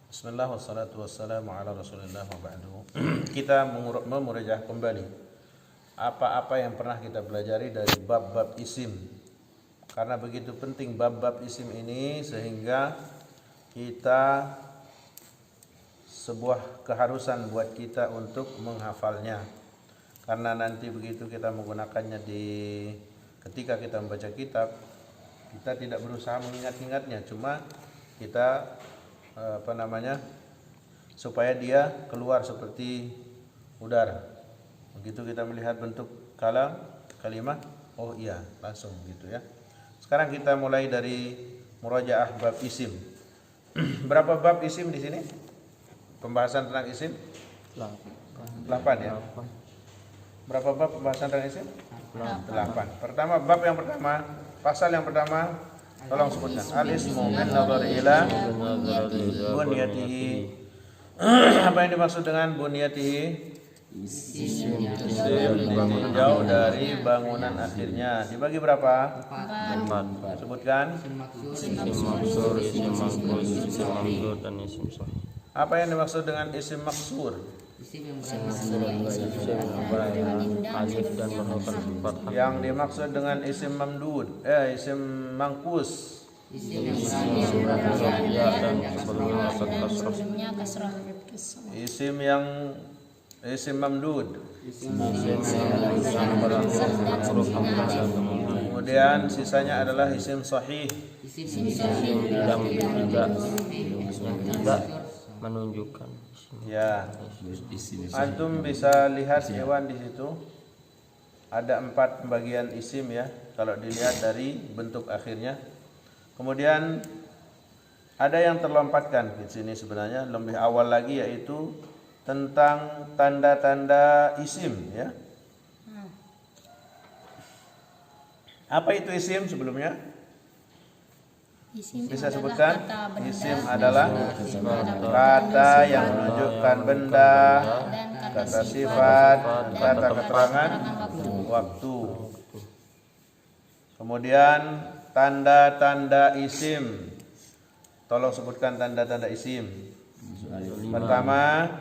Bismillah wassalatu wassalamu ala rasulillah wa ba'du. Kita memurajah kembali apa-apa yang pernah kita pelajari dari bab-bab isim. Karena begitu penting bab-bab isim ini sehingga kita sebuah keharusan buat kita untuk menghafalnya. Karena nanti begitu kita menggunakannya ketika kita membaca kitab, kita tidak berusaha mengingat-ingatnya, cuma kita supaya dia keluar seperti udara. Begitu kita melihat bentuk kalimat, oh iya, langsung gitu ya. Sekarang kita mulai dari murajaah bab isim. Berapa bab isim di sini? Pembahasan tentang isim? 8 ya. Berapa bab pembahasan tentang isim? 8. Pertama, bab yang pertama, pasal yang pertama, tolong sebutkan. Al-ismu min nadhari ila bunyatihi. Apa yang dimaksud dengan bunyatihi? Isim jauh dari bangunan akhirnya. Dibagi berapa? 4. Sebutkan. Isim maksur, isim mangkus, isim mamdud, dan isim sahih. Apa yang dimaksud dengan isim maksur? Alif dan merupakan fathah. Yang dimaksud dengan isim mamdud, isim mangkus. Ya dan sebelumnya kasrah. Isim mamdud. Kemudian sisanya adalah isim sahih. Yang tidak menunjukkan. Ya. Antum bisa lihat hewan di situ. Ada 4 pembagian isim ya, kalau dilihat dari bentuk akhirnya. Kemudian ada yang terlompatkan di sini sebenarnya lebih awal lagi, yaitu tentang tanda-tanda isim ya. Apa itu isim sebelumnya? Isim Bisa adalah sebutkan? kata benda, Isim adalah kata yang menunjukkan benda, kata sifat, kata keterangan waktu. Kemudian tanda-tanda isim. Tolong sebutkan tanda-tanda isim. Pertama,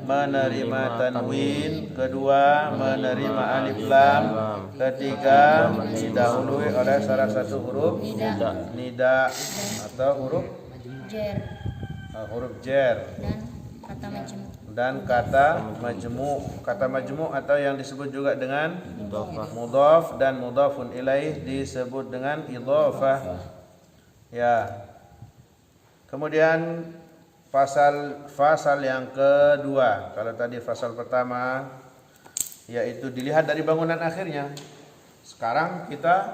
menerima tanwin. Kedua, menerima alif lam. Ketiga, didahului oleh salah satu huruf nida atau huruf jer dan kata majmu atau yang disebut juga dengan mudhaf dan mudhafun ilaih disebut dengan idhafah ya. Kemudian fasal yang kedua, kalau tadi fasal pertama yaitu dilihat dari bangunan akhirnya. Sekarang kita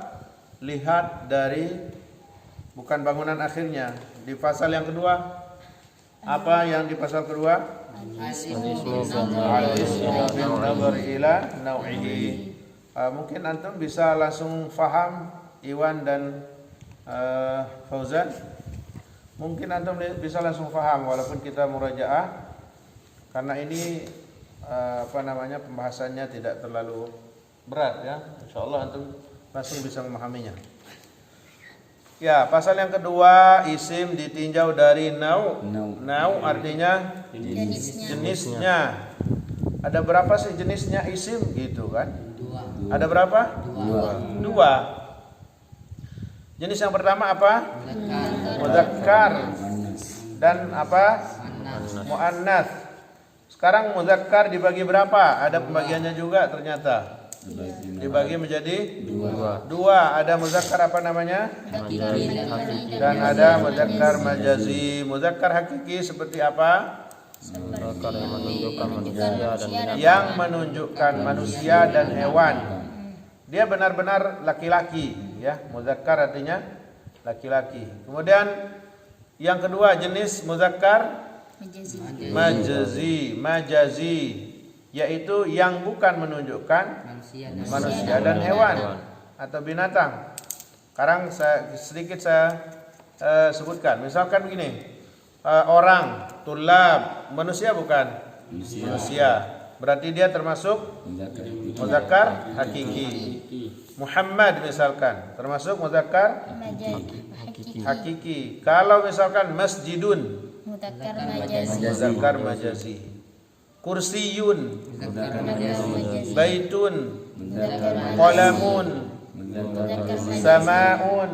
lihat dari bukan bangunan akhirnya. Di fasal yang kedua, apa yang di pasal kedua? Al-ismu bin nadhari ila nau'ihi. Mungkin antum bisa langsung faham, Iwan dan Fauzan. Mungkin antum bisa langsung faham walaupun kita murajaah, karena ini pembahasannya tidak terlalu berat ya. Insyaallah antum langsung bisa memahaminya. Ya, pasal yang kedua, isim ditinjau dari nau. Nau artinya jenisnya. Ada berapa sih jenisnya isim gitu kan? Ada berapa? 2. Jenis yang pertama apa? Mudzakkar. Dan apa? Muannats. Sekarang mudzakkar dibagi berapa? Ada pembagiannya juga ternyata. Dibagi menjadi 2. Ada mudzakkar apa namanya? Hakiki. Dan ada mudzakkar majazi. Mudzakkar hakiki seperti apa? Mudzakkar yang menunjukkan manusia dan binatang. Yang menunjukkan manusia dan hewan. Dia benar-benar laki-laki ya. Mudzakkar artinya laki-laki. Kemudian yang kedua jenis mudzakkar majazi, yaitu yang bukan menunjukkan manusia dan hewan atau binatang. Sekarang sedikit saya sebutkan. Misalkan begini, orang, tulab, manusia bukan? Manusia. Berarti dia termasuk mudzakkar hakiki. Muhammad misalkan termasuk mudzakkar hakiki. Kalau misalkan masjidun, Mudzakkar majazi. Muzakkar majazi. Kursiyun, Mudzakkar majazi. baitun, Mudzakkar majazi. qalamun, Mudzakkar majazi. samaun.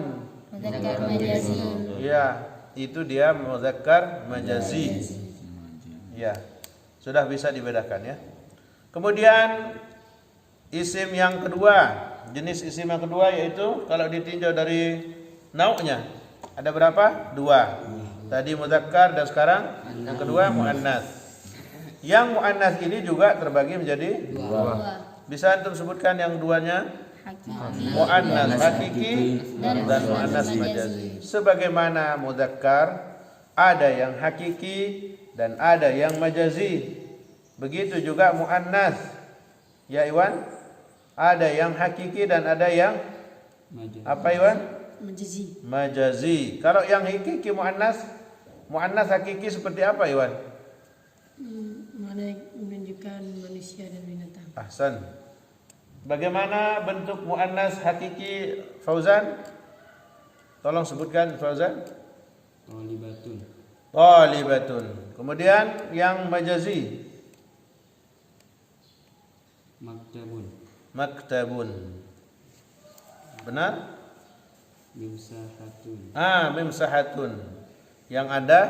Mudzakkar majazi. Ya, itu dia muzakkar majazi. Ya, sudah bisa dibedakan ya. Kemudian isim yang kedua, jenis isim yang kedua yaitu kalau ditinjau dari nau'nya ada berapa? 2. Tadi muzakkar dan sekarang yang kedua muannats. Yang muannats ini juga terbagi menjadi 2. Bisa antum sebutkan yang duanya? Hakiki. Muannats hakiki dan muannats majazi. Sebagaimana muzakkar ada yang hakiki dan ada yang majazi. Begitu juga muannats. Ya Iwan? Ada yang hakiki dan ada yang apa Iwan? Majazi. Majazi. Kalau yang hakiki muannats hakiki seperti apa Iwan? Mana yang menunjukkan manusia dan binatang. Ahsan. Bagaimana bentuk muannats hakiki Fauzan? Tolong sebutkan Fauzan. Talibatun. Kemudian yang majazi. Maktabun. Benar? Mimsahatun. Yang ada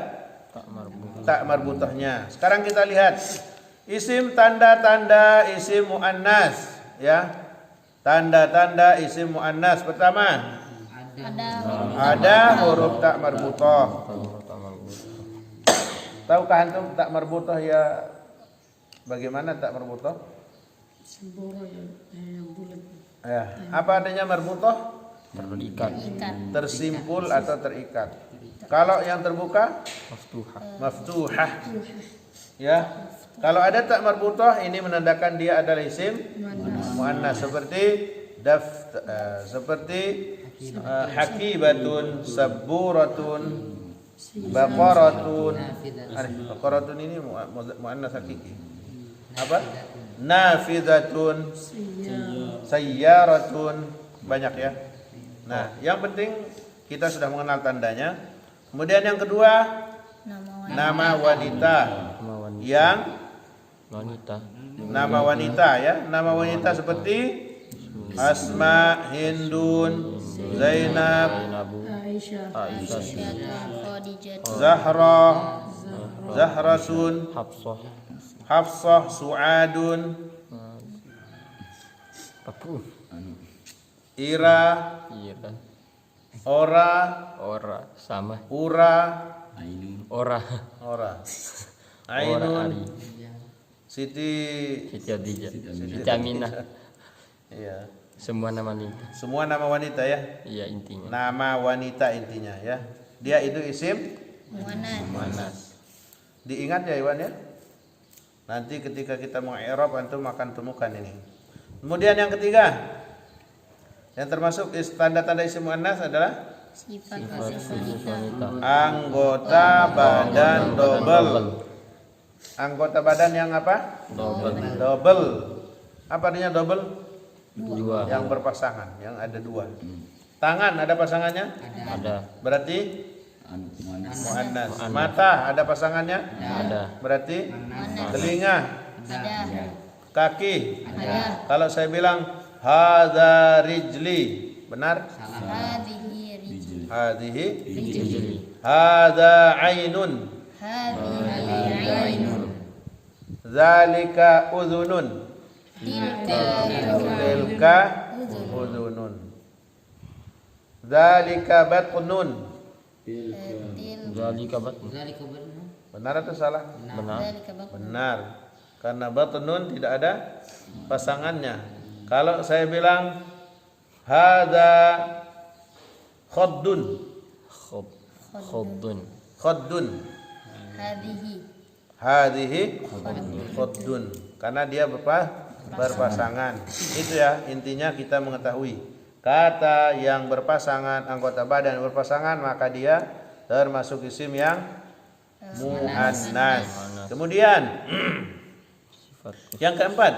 tak marbutahnya. Sekarang kita lihat isim tanda-tanda isim muannats ya. Tanda-tanda isim muannats pertama ada huruf tak marbutah. Tahukah antum tak marbutah ya? Bagaimana tak marbutah? Semboro yang bulat. Ya, apa adanya marbutah? Terikat. Tersimpul atau terikat. Kalau yang terbuka maftuhah. Ya. Kalau ada tak marbutah ini menandakan dia adalah isim muannats seperti hakibatun, sabburatun, baqaratun. Baqaratun ini muannats hakiki. Apa? Nafidatun, sayyaratun, banyak ya. Nah, yang penting kita sudah mengenal tandanya. Kemudian yang kedua nama wanita. Yang nama wanita ya. Nama wanita seperti Asma, Hindun, Zainab, Aisyah. Zahra, Zahrasun, Hafsah, Su'adun, Ira, Ora, sama. Ura, Ora. Ainun, Siti Khadijah. Siti Aminah. Iya. Semua nama wanita. Semua nama wanita ya. Iya intinya. Nama wanita intinya ya. Dia itu isim muannats. Diingat ya Iwan ya. Nanti ketika kita mau i'rab antum akan temukan ini. Kemudian yang ketiga yang termasuk tanda-tanda isim muannats adalah Sifat wanita. anggota badan double. Anggota badan yang apa? Double. Apa artinya double? Dua. Yang berpasangan, yang ada 2. Tangan ada pasangannya? Ada. Berarti muannats. Mata ada pasangannya? Ada. Berarti telinga, Ada. kaki. Ada. Kalau saya bilang hadza rijli, benar? Hadhihi rijl. Hadhihi. Rijli. Hadza ainun. Hadhihi ainun. Zalika udhunun. Tilka Udhunun. Zalika batnun. Zalika batn. Benar atau salah? Benar. Benar. Karena batnun tidak ada pasangannya. Kalau saya bilang hadza khaddun. Khaddun. Khaddun. Hadhihi khaddun. Karena dia berpasangan. Itu ya intinya kita mengetahui kata yang berpasangan, anggota badan berpasangan, maka dia termasuk isim yang muannats. Kemudian yang keempat,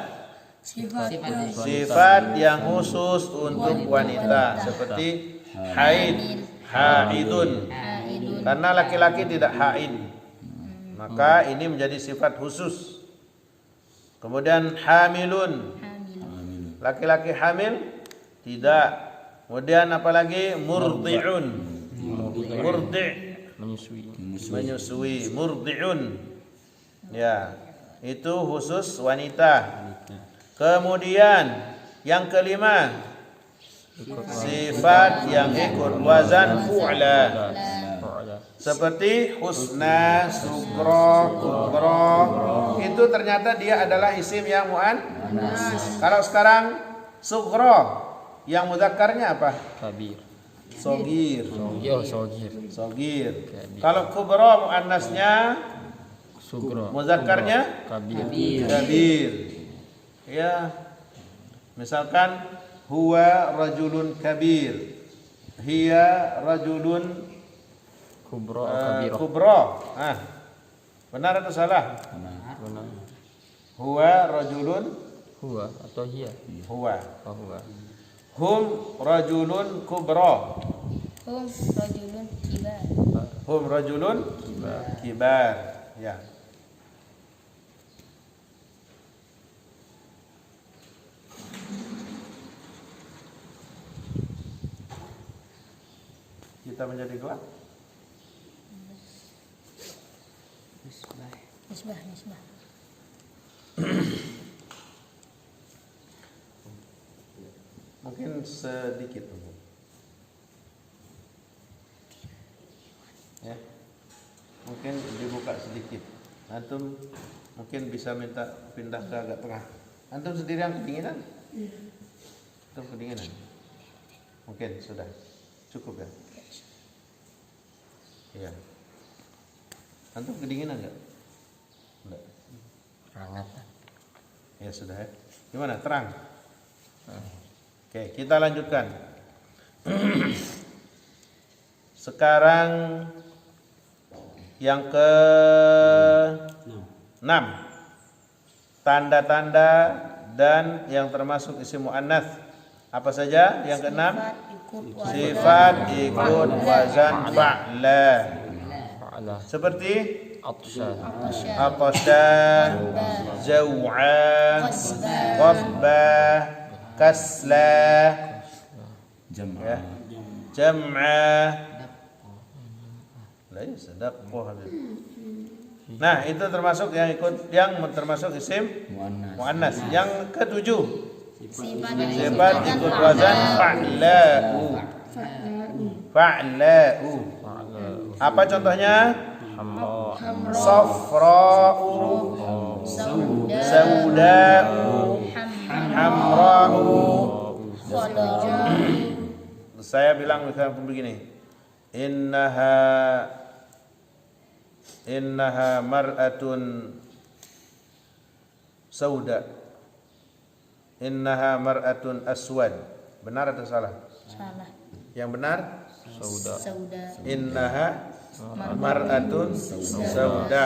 sifat yang khusus untuk wanita seperti haid, haidun. Karena laki-laki tidak haid. Maka ini menjadi sifat khusus. Kemudian hamilun, hamil, laki-laki hamil tidak. Kemudian apalagi murdi'un, murdi' menyusui, murdi'un, ya itu khusus wanita. Kemudian yang kelima, sifat yang ikut wazan fu'la, seperti husna, sukro, kubro, itu ternyata dia adalah isim yang mu'annas. Kalau sekarang sukro, yang mudzakarnya apa? Kabir. Sogir. Sogir. Sogir. Kalau kubro mu'annasnya, Sugro. mudzakarnya Kabir. kabir. Ya, misalkan huwa rajulun kabir, hiya rajulun Kubro. Kabiro. kubro. Benar atau salah? Benar. Huwa rajulun, Huwa atau hiya? huwa. Oh, huwa. Hum rajulun kubro. hum rajulun kibar, Hum rajulun kibar. Ya. Kita menjadi gelap. nisbah, nisbah, Mungkin sedikit. Ya. Mungkin dibuka sedikit. Antum mungkin bisa minta pindah ke agak tengah. Antum sendiri yang kedinginan? Antum kedinginan? Mungkin sudah cukup ya? Iya. Antum kedinginan enggak? Enggak. Hangat. Ya sudah ya. Gimana? Terang? Oke, kita lanjutkan. Sekarang yang ke-6, tanda-tanda dan yang termasuk isim muannats. Apa saja yang ke-6? Sifat ikut wazan fa'la. Fa'ala. Seperti Atsha. aqsha, zaw'a, qabba, kasla, ya, jam'a. Nah, itu termasuk yang ikut, yang termasuk isim muannas. Yang ke-7, sifat ikut wazan fa'la'u. Fa'la'u. Apa contohnya? Safra'u, sauda'u, hamra'u. Saya bilang misalnya begini, innaha mar'atun sauda, innaha mar'atun aswad. Benar atau salah? salah, Yang benar, Sauda. innaha mar'atun sauda.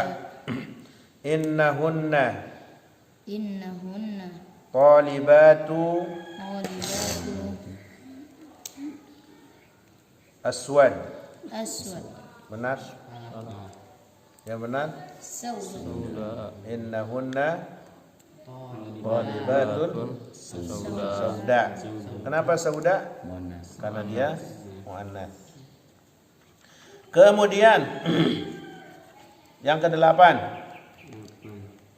Innahunna talibatu talibatu aswad. aswad, Benar? Yang benar? sauda, Innahunna talibatun sauda. Kenapa sauda? Karena dia muannats. Kemudian yang ke-8,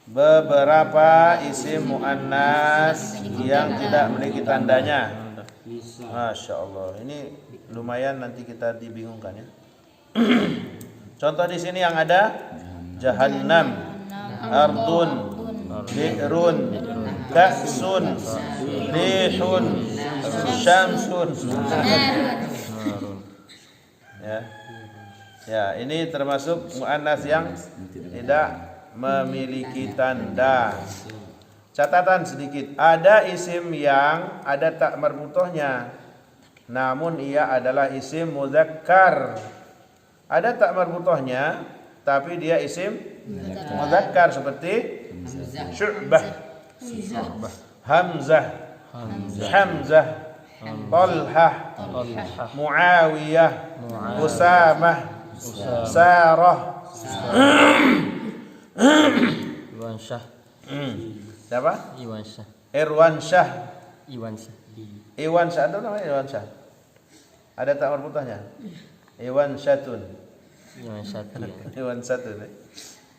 beberapa isim muannats yang tidak memiliki tandanya. Masya Allah, ini lumayan nanti kita dibingungkan ya. Contoh di sini yang ada jahannam, ardun, bi'run, ka'sun, rihun, syamsun. Ya. Ya, ini termasuk muannats yang tidak memiliki tanda. Catatan sedikit, ada isim yang ada tak marbutohnya, namun ia adalah isim mudzakkar. Ada tak marbutohnya, tapi dia isim mudzakkar seperti Syu'bah, Hamzah, Hamzah, Talhah, Muawiyah, Usamah, Sarah. Syah. Siapa? Iwan Syah. Irwan Syah. Iwan Syah. Iwan Syah, ada namanya Iwan Syah. Ada tak marbuthahnya? Iwan Syatun. Iwan Syah. Iwan Syatun.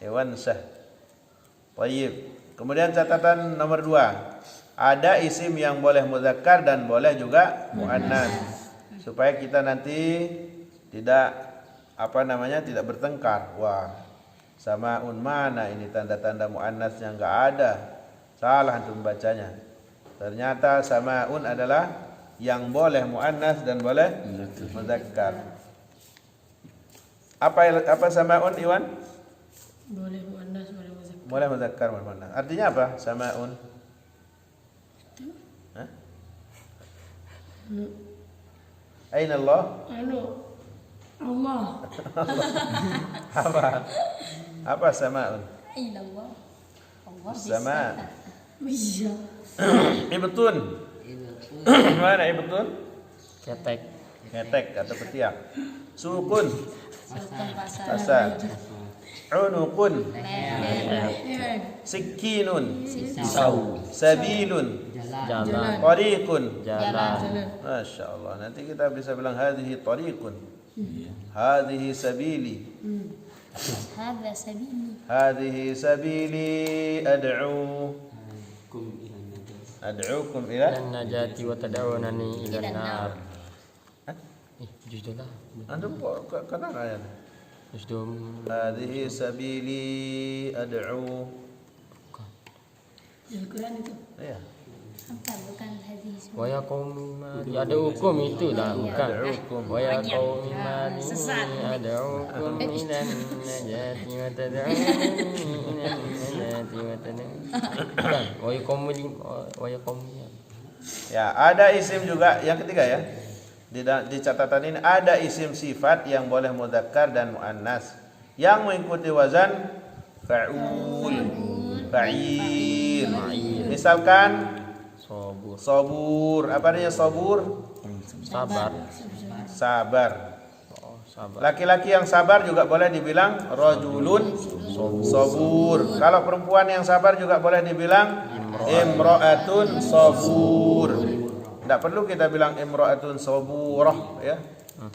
Iwan Syah. Baik. Kemudian catatan nomor 2. Ada isim yang boleh muzakkar dan boleh juga muannas. Supaya kita nanti tidak tidak bertengkar. Wah, samaun mana ini tanda-tanda muannasnya enggak ada. Salah antum bacanya. Ternyata samaun adalah yang boleh muannas dan boleh muzakkar. Apa samaun, Iwan? Boleh muannas, boleh muzakkar. Boleh muzakkar, boleh muannas. Artinya apa? Samaun. Hah? Aina Allah? Allah. Apa samaun? Ilallah. Allah Sama. Iya. Ibtun. Mana ibtun? Ketek. Ngetek atau ketiak. Sukun. Sukun pasar. Pasar. Unukun. Leher. Sikinun. Pisau. Sabilun. Jalan. Tariqun. Jalan. Masya Allah. Nanti kita bisa bilang hadhihi tariqun. Hadhihi sabili. Hadza sabili. Hadhihi sabili ad'u. Ad'ukum ila. Dan najati wa tad'unani ila nar. Jujur lah. Antum kok kenal ayat? Jujur. Hadhihi sabili ad'u. Al-Quran itu. Iya. Apa bukan hadis? Waya kaum mali. Ada hukum itu dah, bukan. Waya kaum mali. Ada hukum minan najati wa tad'unani ila najati wa tad'unani. Bukan. Waya kaum. Ya, ada isim juga yang ketiga ya. Di catatan ini ada isim sifat yang boleh mudzakkar dan muannas yang mengikuti wazan fa'ul, fa'il. Misalkan Sabur. sabur, apa artinya sabur? Sabar. Sabar. Oh, sabar. Laki-laki yang sabar juga boleh dibilang rajulun sabur. Kalau perempuan yang sabar juga boleh dibilang imra'atun sabur. Tidak perlu kita bilang imra'atun saburah ya.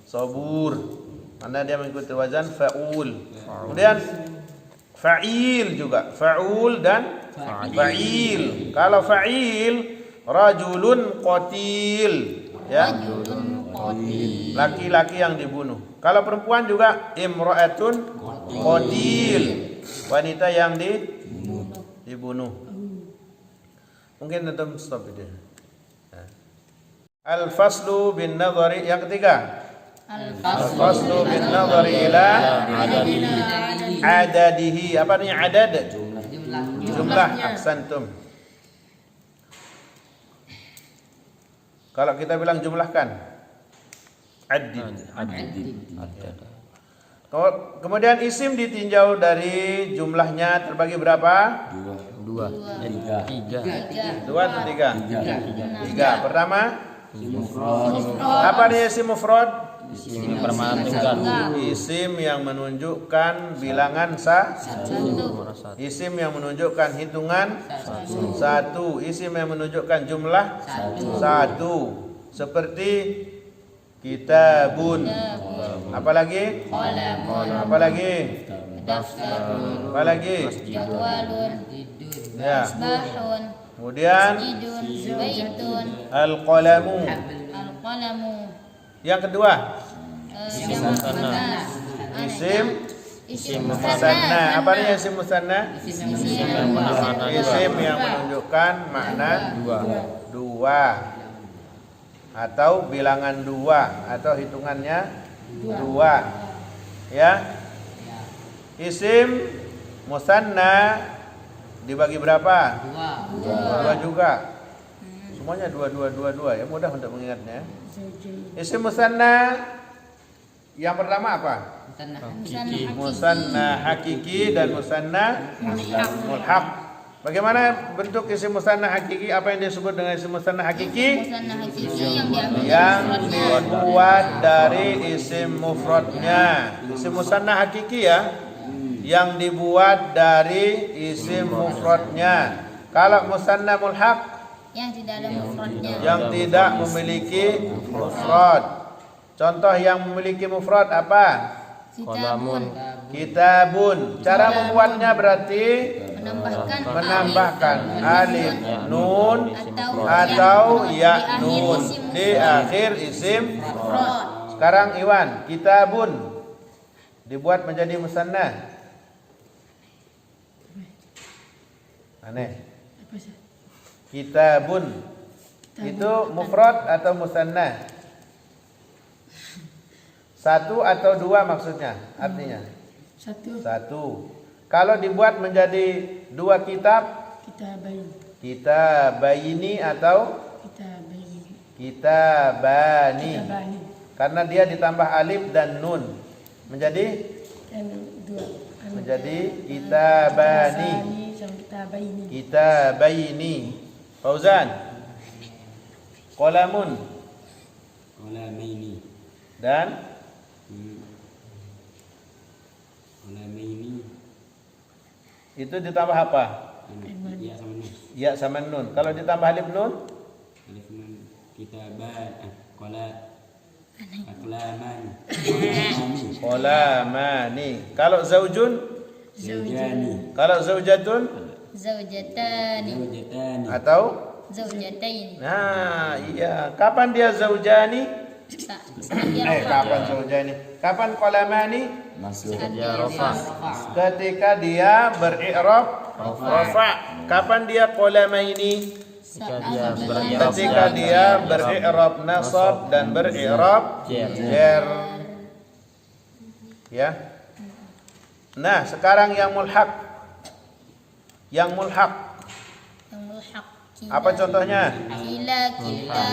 Sabur. Karena dia mengikuti wazan fa'ul. Kemudian fa'il juga. Fa'ul dan fa'il. Kalau fa'il rajulun qatil ya. Laki-laki yang dibunuh. Kalau perempuan juga imra'atun qatil. Wanita yang dibunuh. Mungkin antum stop itu. Al-faslu bin nadhari yang ketiga. Al-faslu bin nadhari ila adadihi. Apa artinya adad? Jumlah. Ahsantum. Kalau kita bilang jumlahkan, adid. Kemudian isim ditinjau dari jumlahnya terbagi berapa? Dua. Tiga. Dua atau tiga? Tiga. Pertama, apa dia isim mufrad? Isim permana tunggal. Isim yang menunjukkan bilangan Satu. isim yang menunjukkan hitungan satu, isim yang menunjukkan jumlah satu, seperti kitabun, apalagi apalagi Jadwalun. ya. Misbahun. Kemudian Masjidun. Baitun. al-qalamu. Al-qalamu. Yang kedua, isim musanna. Apa artinya isim musanna? Isim yang menunjukkan makna dua atau bilangan dua atau hitungannya dua ya. Isim musanna dibagi berapa? Dua juga. Semuanya dua ya, mudah untuk mengingatnya. Isim musanna yang pertama apa? Musanna hakiki dan musanna mulhaq. Bagaimana bentuk isim musanna hakiki? Apa yang disebut dengan isim musanna hakiki? Musanna hakiki yang diambil Yang dibuat dari isim mufradnya. Isim musanna hakiki ya, yang dibuat dari isim mufradnya. Kalau musanna mulhaq yang tidak ada mufradnya. yang tidak memiliki mufrad. Contoh yang memiliki mufrad apa? Kitabun, Kitabun. Cara membuatnya berarti menambahkan alif nun atau ya nun di akhir isim. mufrad. Sekarang Iwan, kitabun dibuat menjadi musanna. Aneh. Apa sih? Kitabun itu mufrad atau musanna? Satu atau dua maksudnya artinya? Satu. Satu. Kalau dibuat menjadi dua kitab, Kitabain. kitabaini atau Kitabain. kitabani. Kitabani. Karena dia ditambah alif dan nun menjadi Dan dua. menjadi kitabani. Sani sama kitabaini. Kitabaini. Fauzan. Qalamun Qalamaini. dan Qalamaini. itu ditambah apa? Ya sama nun. Ya sama nun. Kalau ditambah alif nun Alif nun kitaban. Aqlaman. qalamani. Kalau zaujun, Zaujani. kalau zaujatun Zaujatani Zaujatani. atau zaujatain. nah, iya. Kapan dia zaujani? Saat dia rofa. Kapan zaujani? Kapan qalamani? Saat dia rofa. Ketika dia beri'rab rafa. Kapan dia qalamaini? Ketika dia beri'rab nasab dan beri'rab jar. Ya. Nah, sekarang yang mulhaq. Yang mulhaq. Yang mulhaq. Apa contohnya? Kila, kita,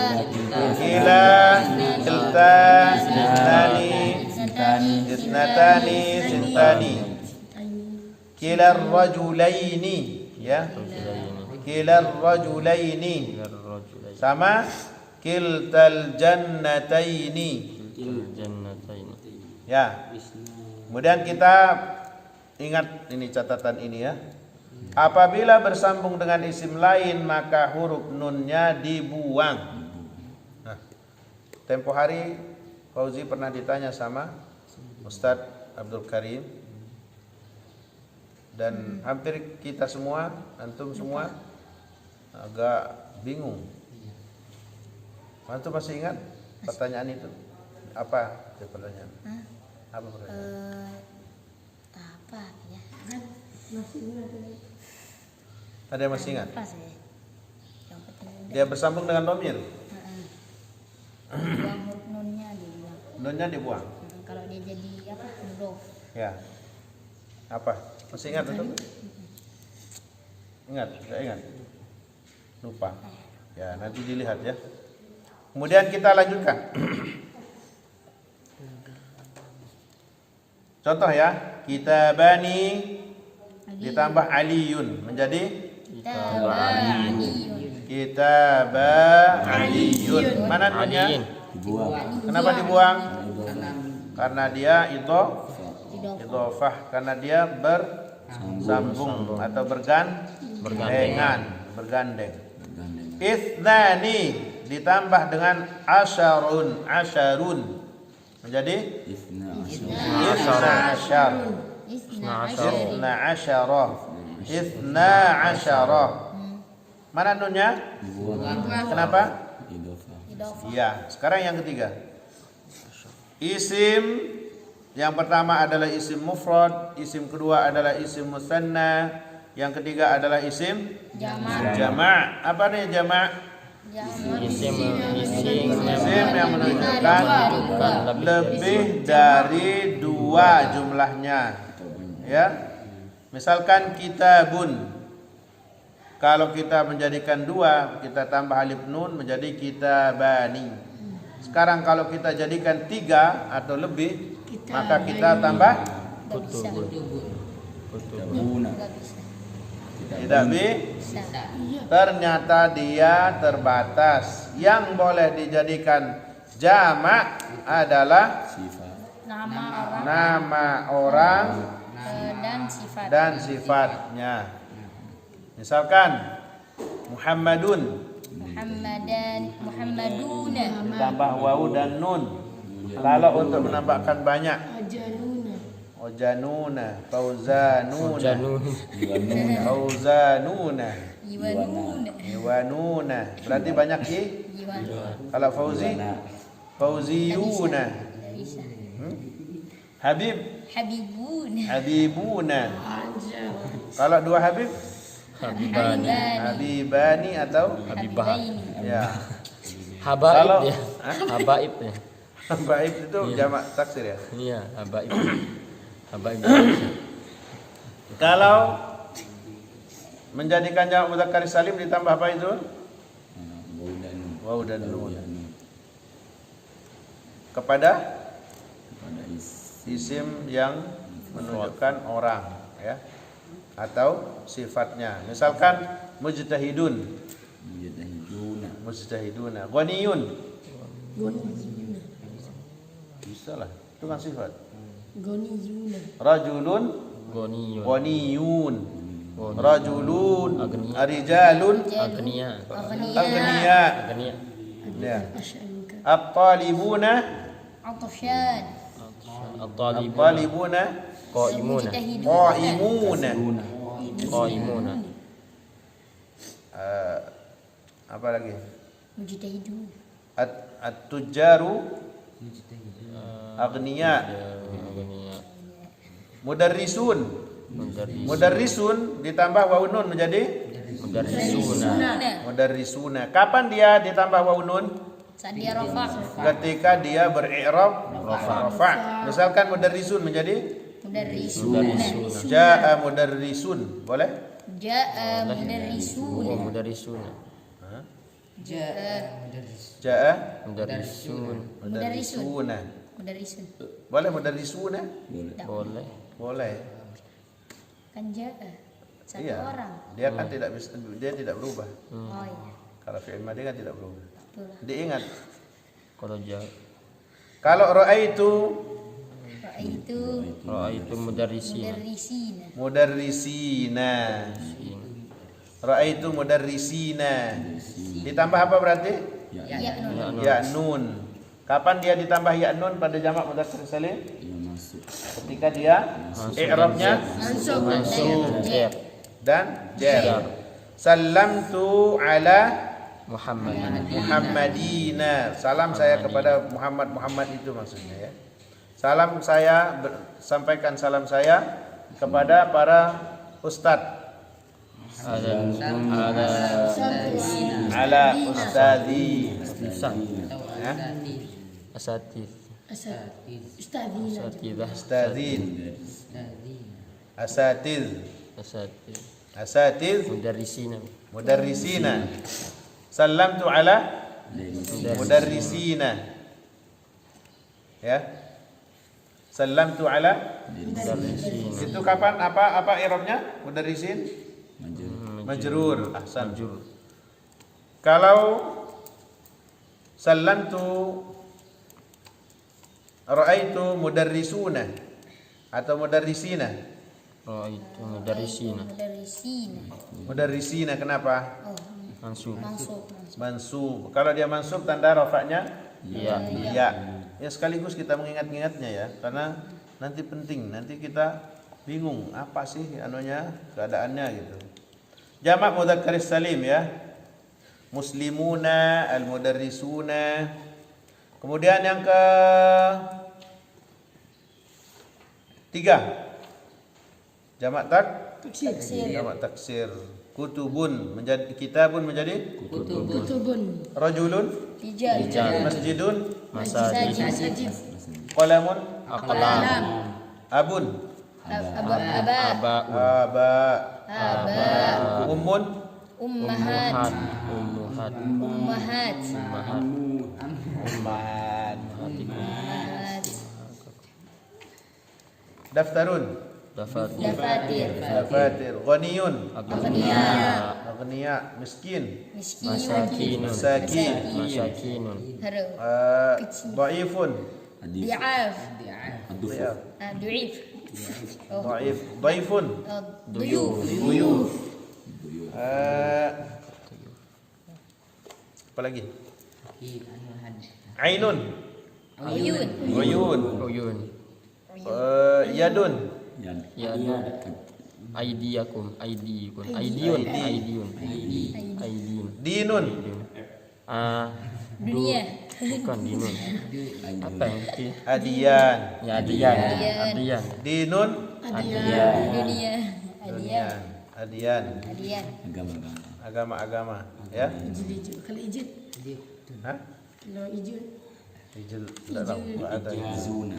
Kila, kilta, isnani, isnatani, sintani. Kila rajulaini, ya. Kila rajulaini sama kiltal jannataini. Ya. Kemudian kita ingat ini catatan ini ya. Apabila bersambung dengan isim lain maka huruf nunnya dibuang. Nah, tempo hari Fauzi pernah ditanya sama Ustadz Abdul Karim dan hampir kita semua, antum semua agak bingung. Antum masih ingat pertanyaan itu? Apa itu pertanyaan? Apa pertanyaan? apa ya? Ada yang masih ingat? Apa sih? Yang penting Dia bersambung dengan domir. buang huruf nunnya dibilang. Nunnya dibuang. Kalau dia jadi apa? Huruf. Ya. Apa? Masih ingat itu? Ingat? Tidak ingat? Lupa. Ya, nanti dilihat ya. Kemudian kita lanjutkan. Contoh ya, kitabani ditambah aliyun menjadi kitaba aliyun. Mana nunnya? Kenapa dibuang? Karena dia idhofah, karena dia bersambung atau bergandeng. Ithnani ditambah dengan asyarun menjadi Isna asyarah. Mana nunnya? Kenapa? Iya. Sekarang yang ketiga. Isim yang pertama adalah isim mufrad, isim kedua adalah isim musanna, yang ketiga adalah isim jama'. Apa nih jama'? Isim yang menunjukkan lebih dari dua jumlahnya. Ya. Misalkan kitabun. Kalau kita menjadikan dua, kita tambah alif nun menjadi kitabani. Sekarang kalau kita jadikan tiga atau lebih, maka kita tambah tidak bisa. Ternyata dia terbatas. Yang boleh dijadikan jamak adalah nama orang sifat. dan sifatnya. Misalkan Muhammadun Muhammaduna. ditambah wawu dan nun. Kalau untuk menambahkan banyak, Ajaluna. Ojanuna, Fauzanuna, Janun. Fauzanuna, Iwanuna. Iwanuna. Berarti banyak i. Iwan. Kalau Fauzi, Fauziyuna. Bisa. Habib, Habibuna. Habibuna. Anjay. Kalau dua Habib, Habibani. Habibani atau Habibah. Habibaini. ya. Habaib Kalau- dia. Habaib ya. Baik itu jamak taksir ya. Iya, habaib. Habaib. Kalau menjadikan jamak mudzakkar salim ditambah apa itu? Waw dan nun. Kepada isim yang menunjukkan orang ya atau sifatnya. Misalkan mujtahidun, mujtahiduna, ghaniyun. Goniyuna. Bisa lah, itu kan sifat. Goniyuna. Rajulun Goniyun. ghaniyun. Ghani. Rajulun, Agniya. rijalun, Agniya. agniya. Agniya. Ya. Asy'aluka. At-talibuna, Atfyan. At-talibun. at-talibuna, Qaimuna. qaimuna. Qaimuna. Apa lagi? Mujtahidun. At-tujjaru, agniya. Agniya. Mudarrisun, Mudarris. mudarrisun ditambah wawu nun menjadi Mudarrisuna. mudarrisuna. Kapan dia ditambah wawu nun? Saat dia rafa. Ketika dia beri'rab rafa. Misalkan mudarrisun menjadi Mudarrisuna. jaa mudarrisun. Boleh? Ja'a Oh, mudarrisuna. mudarrisuna. Jaa Mudarrisun. mudarrisuna. Mudarrisun. Boleh mudarrisuna? Boleh. Boleh. Kan ja'a. Satu Iya. orang. Dia kan tidak bisa, dia tidak berubah. Oh iya. Kalau fi'il madhi kan tidak berubah. Betul. Diingat. Kalau jauh. Kalau ra'aitu Itu Ra'aitu mudarrisina. mudarrisina. mudarrisina. Ra'aitu mudarrisina. Ditambah apa berarti? Ya nun. Ya nun. Kapan dia ditambah ya nun pada jamak mudzakkar salim? Ketika dia i'rabnya Mansub. Jar. dan jar. Salamtu ala Muhammad. Muhammadina. Salam saya kepada Muhammad itu maksudnya ya. Salam saya sampaikan salam saya kepada para ustadz. Ala ustadzi. Ya. Asatid. Ustadzina. Asatidah. Ustadzin. Asatiz. Asatid. Asatiz. Mudarrisina. Mudarrisina. Salamtu ala mudarrisina. Ya. Salamtu ala. Mudarrisina. Itu kapan apa i'rabnya? Mudarrisin majrur. Ahsan. Majrur. Kalau salamtu ra'aitu mudarrisuna atau mudarrisina. Ra'aitu mudarrisina. Mudarrisina. Mudarrisina kenapa? Oh, Mansub. mansub. Mansub. Kalau dia mansub tanda rafa'nya Ya. ya. Ya sekaligus kita mengingat-ingatnya ya, karena nanti penting, nanti kita bingung apa sih anunya, keadaannya gitu. Jamak mudzakkar salim ya. Muslimuna, al-mudarrisuna. Kemudian yang ke tiga, jamak Taksir. jamak taksir. Kutubun menjadi kitabun menjadi Kutubun. rajulun, Rijal. masjidun, Masajid. Masajid. qalamun, Aqlam. abun, Aba. Aba. Aba. ummun, Ummahat. Ummuhat. Ummahat. Ummahat. ummahat, Ummahat. daftarun, Dafatir. Dafatir. dafatir, ghaniyun, Aghniya. aghniya, miskin, Miskin. Masakinun. masakin, Masakinun. Haru. dhaifun, Di'af. dhaif, Du'if. Dhaif. Dhaifun. Duyuf. Duyuf. Apa lagi? Ainun. Uyun. Uyun. Uyun. Yadun. Yadun. Aidiakum. Aidiyun. Aidiyun. Dinun. Dunia. Bukan dinun. Apa yang itu? Adiyan. Ya adian. Dinun. Dunia. Adian. Adiyan. Adian. Agama-agama. Ya. Ijil. Kalau ijil, Hah? kalau ijil, Ijil. Tidak tahu. Nggak ada. Jazuna.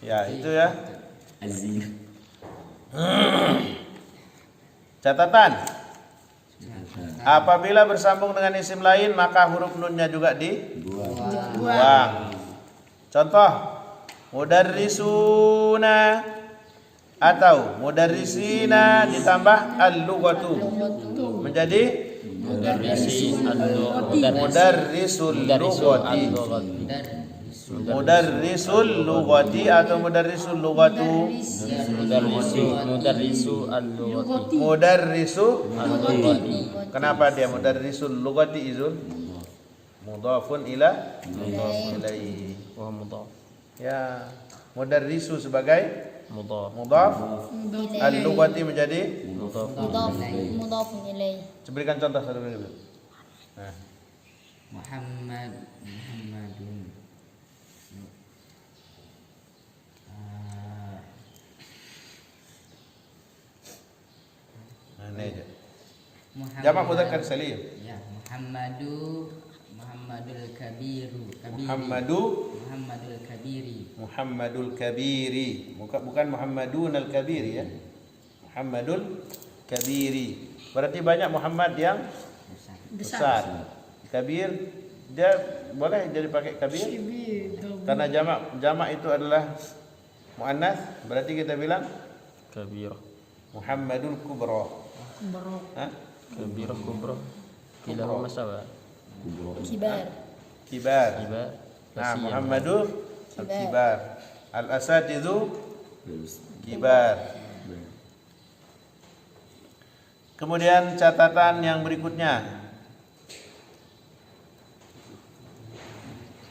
Ya, itu ya. Azina. Catatan. Apabila bersambung dengan isim lain, maka huruf nunnya juga dibuang. Contoh, mudarrisuna atau mudarrisina ditambah al-lughatu menjadi mudarrisul lughati. Mudarrisul lughati atau mudarrisul lughatu. Mudarrisu al-lughati. Mudarrisu. Al-lughati. Kenapa dia mudarrisul lughati izun? Mudhafun ila ilaihi. Wa mudhaf. Ya, mudarrisu sebagai Mudhaf. mudhaf, al-lughati menjadi. Mudhaf. Mudhafun ilaih. Berikan contoh satu dulu. Nah, Muhammadun. ini aja. Jamak mudzakkar salim. Ya, Muhammadul Kabiru. Muhammadul Kabiri. Muhammadul Kabiri. Bukan Muhammadun al-Kabiri ya. Muhammadul Kabiri. Berarti banyak Muhammad yang besar. Kabir dia boleh jadi pakai kabir karena jamak itu adalah muannas, berarti kita bilang Kabirah. Muhammadul Kubra. Hah? Kabirah kubra. Kilahuma sawa. Kibar. Kibar. Kibar. Nah, Muhammadul Kibar. Al-Asatidu Kibar. Kemudian catatan yang berikutnya.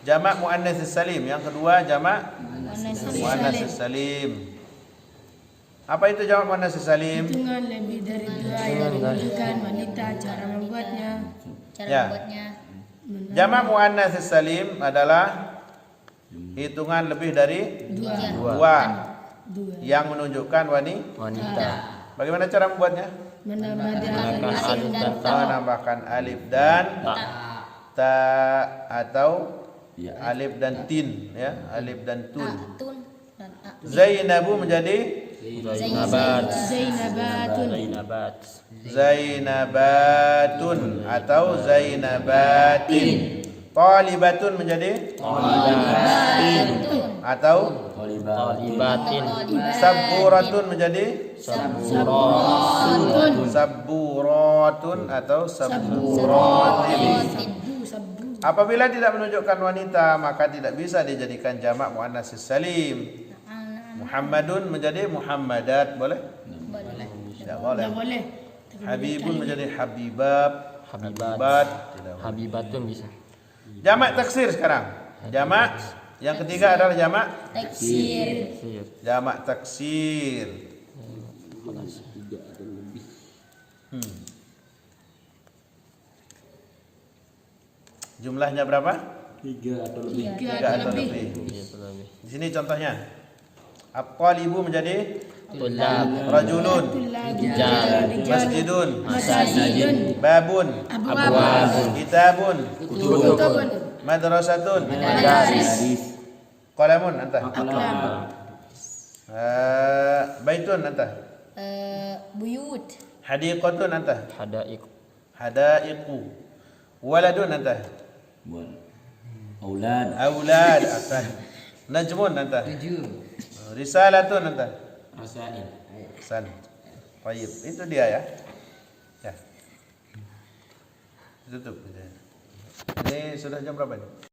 Jamak muannats salim. Yang kedua jamak muannats salim. Apa itu jamak muannats salim? hitungan lebih dari 2 yang menunjukkan wanita, cara membuatnya. Cara Ya. membuatnya. Jamak muannats salim adalah hitungan lebih dari 2 2. yang menunjukkan Wanita. Bagaimana cara membuatnya? Menggunakan alif dan ta. Menambahkan alif dan ta atau alif dan tin ya, alif dan tun. Tun dan a. Zainabu menjadi Zainabat. Zainabatun. Zainabatun atau Zainabatin. Talibatun menjadi atau Talibatin. Saburatun menjadi Saburatun. Saburatun atau saburatin. Apabila tidak menunjukkan wanita, maka tidak bisa dijadikan jamak muannats salim. Muhammadun menjadi Muhammadat, boleh? Tidak boleh. Tidak boleh. Habibun menjadi Habibab, Habibat. Habibat, tidak boleh. Habibatun bisa. Jamak taksir sekarang. Jamak yang ketiga adalah jamak Taksir. Sir. jamak taksir. Jumlahnya berapa? 3 atau lebih. 3 atau lebih. Iya, lebih. Di sini contohnya. At-talibu menjadi Tulab. rajulun, Rijal. masjidun, Masajidun. babun, Abwabun. kitabun, Kutubun. madrasatun, Madaris. qalamun anta, Aklam. baitun anta, Buyut. hadiqatun anta, Hadaik. hadaiqu, waladun anta, Buat aulad. aulad anta, najmun anta, 7. risalatun anta. Rasail. San. Baik, itu dia ya. Ya. Tutup. Ini sudah jam berapa ini?